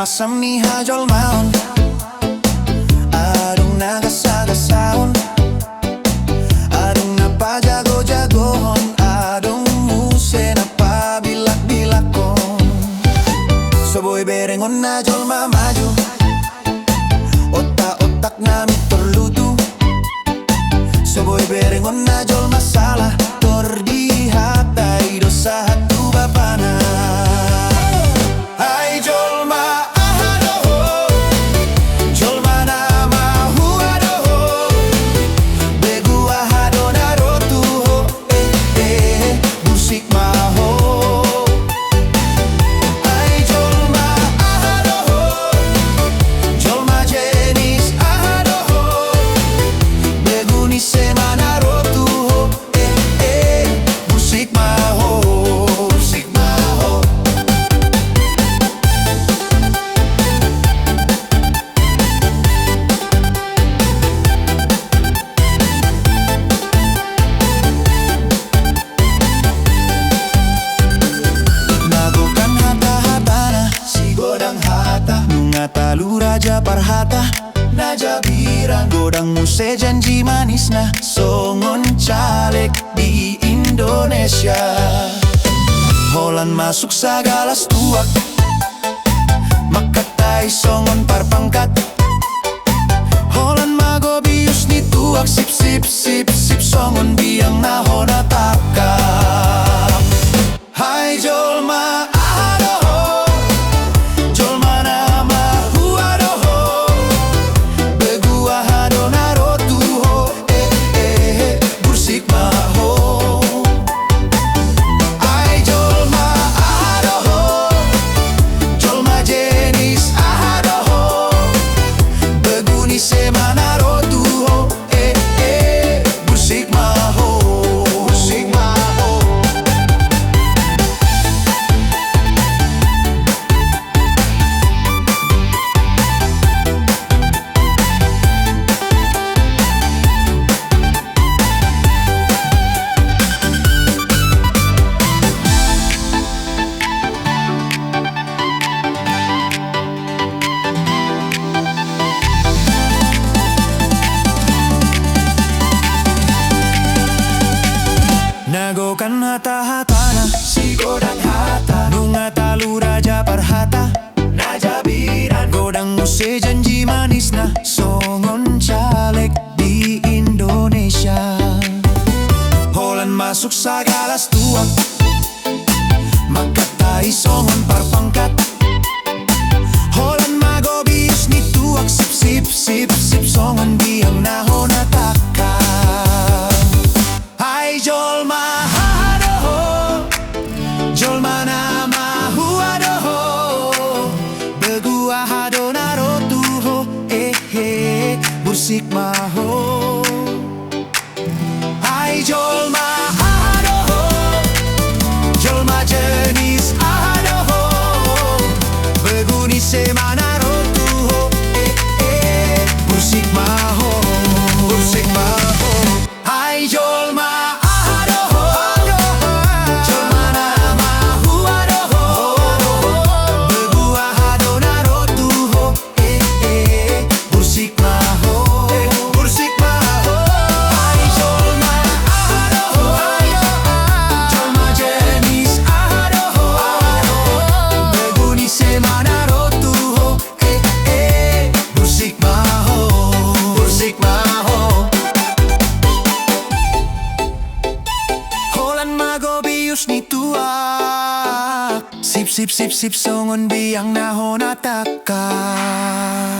masam ni hajol maon adong nagasagasaon adong napajago-jagohon adong muse napabilak-bilakon soboy berengon najol mamaju otak-otak nami terlutu soboy berengon najol masalah tordihatai dosa hatu bapana. Talu raja parhata najabiran godang muse janji manis na songon caleg di Indonesia. Holan masuk sagalas tuak makatai songon parpangkat Holan magobius ni tuak sip sip sip sip songon biang nahona takap. Hai jolma nagokan hata-hatana si godang hata nunga talu raja parhata najabiran godang muse janji manis na songon caleg di Indonesia. Holan masuk sagalas tuak makatai songon parpangkat Holan magobius ni tuak sip sip sip sip songon biang nahona takap. Hai jolma jolma nama huadoho begua hadona rotuho bursik maho. Hai jolma adoho jolma jenis adoho beguni semana rotuho bursik maho bursik maho. Hai jolma ni tuak sip sip sip sip songon biang nahona takap.